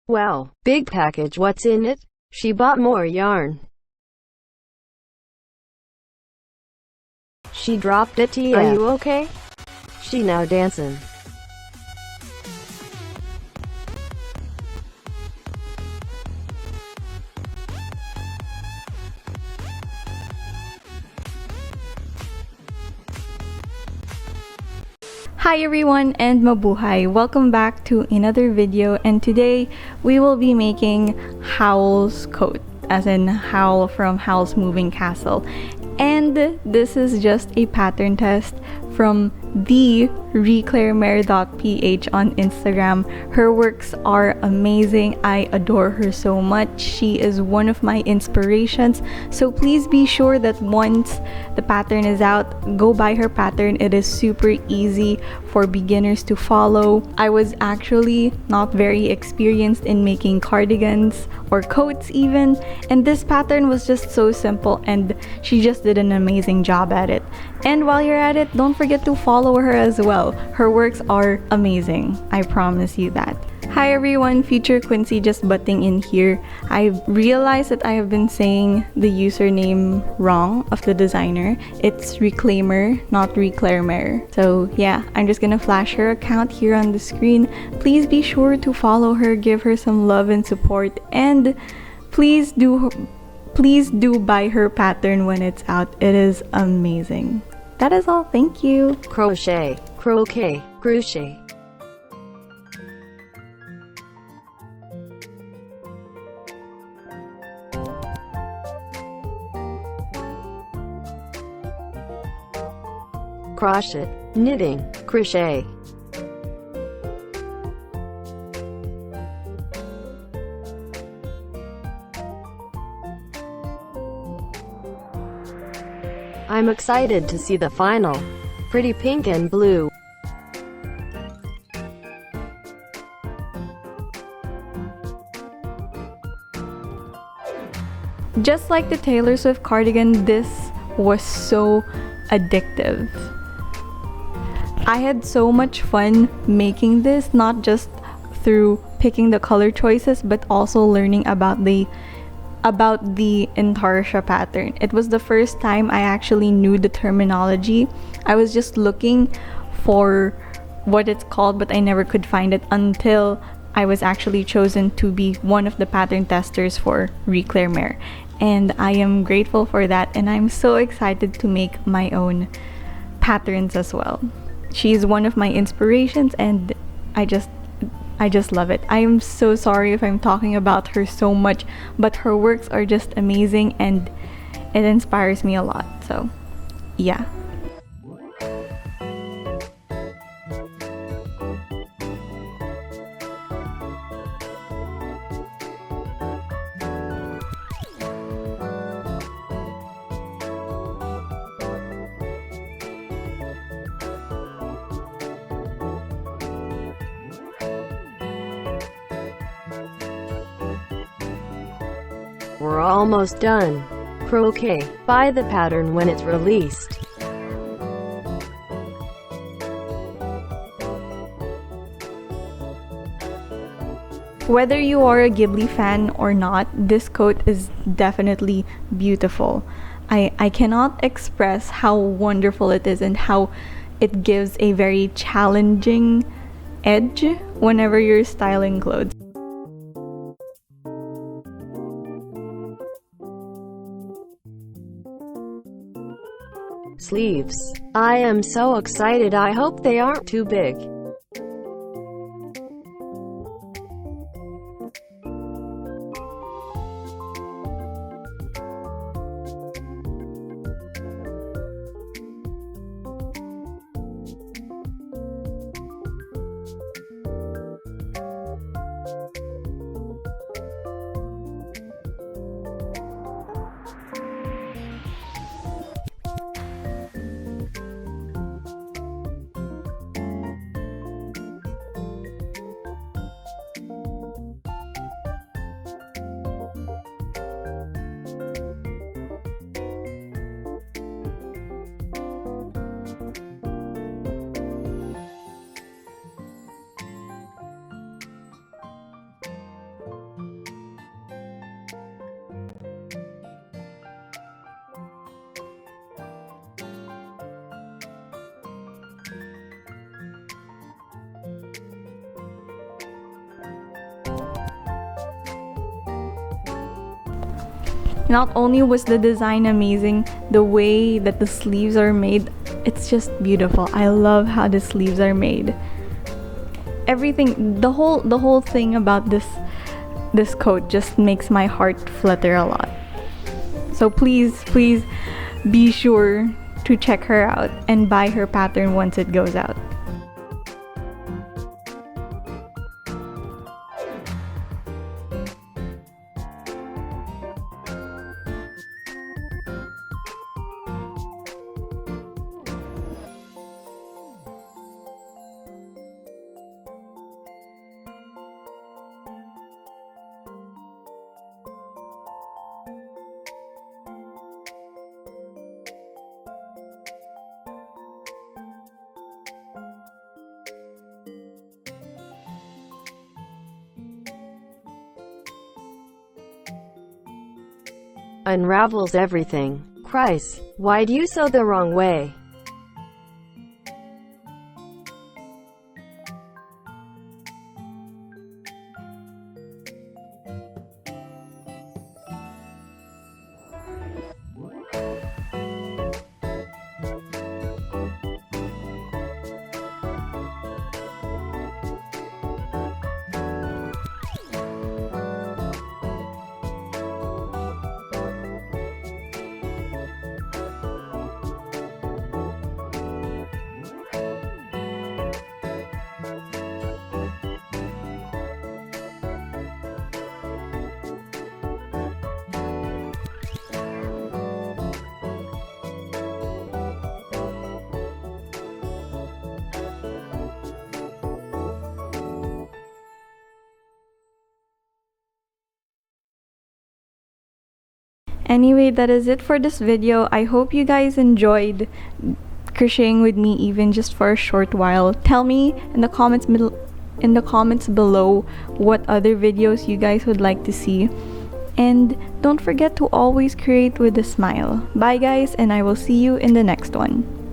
Wow, big package, what's in it? She bought more yarn. She dropped it. TF. Are you okay? She now dancing. Hi everyone and Mabuhay! Welcome back to another video, and today we will be making Howl's Coat, as in Howl from Howl's Moving Castle. And this is just a pattern test from the reclamare.ph on Instagram. Her works are amazing. I adore her so much. She is one of my inspirations. So please be sure that once the pattern is out, go buy her pattern. It is super easy for beginners to follow. I was actually not very experienced in making cardigans or coats even, and this pattern was just so simple and she just did an amazing job at it. And while you're at it, don't forget to follow her as well. Her works are amazing. I promise you that. Hi everyone, Future Quincy just butting in here. I realized that I have been saying the username wrong of the designer. It's Reclaimer, not Reclamare. So yeah, I'm just gonna flash her account here on the screen. Please be sure to follow her, give her some love and support, and please do buy her pattern when it's out. It is amazing. That is all. Thank you. Crochet, croquet, crochet. Crochet, knitting, crochet. I'm excited to see the final. Pretty pink and blue. Just like the Taylor Swift cardigan, this was so addictive. I had so much fun making this, not just through picking the color choices, but also learning about the Intarsha pattern. It was the first time I actually knew the terminology. I was just looking for what it's called, but I never could find it until I was actually chosen to be one of the pattern testers for Reclamare. And I am grateful for that, and I'm so excited to make my own patterns as well. She's one of my inspirations, and I just love it. I am so sorry if I'm talking about her so much, but her works are just amazing and it inspires me a lot. So yeah. We're almost done. Croquet. Buy the pattern when it's released. Whether you are a Ghibli fan or not, this coat is definitely beautiful. I cannot express how wonderful it is and how it gives a very challenging edge whenever you're styling clothes. Sleeves. I am so excited. I hope they aren't too big. Not only was the design amazing, the way that the sleeves are made, it's just beautiful. I love how the sleeves are made. Everything, the whole thing about this coat just makes my heart flutter a lot. So please be sure to check her out and buy her pattern once it goes out. Unravels everything. Christ, why do you sew the wrong way? Anyway, that is it for this video. I hope you guys enjoyed crocheting with me even just for a short while. Tell me in the comments below what other videos you guys would like to see. And don't forget to always create with a smile. Bye guys, and I will see you in the next one.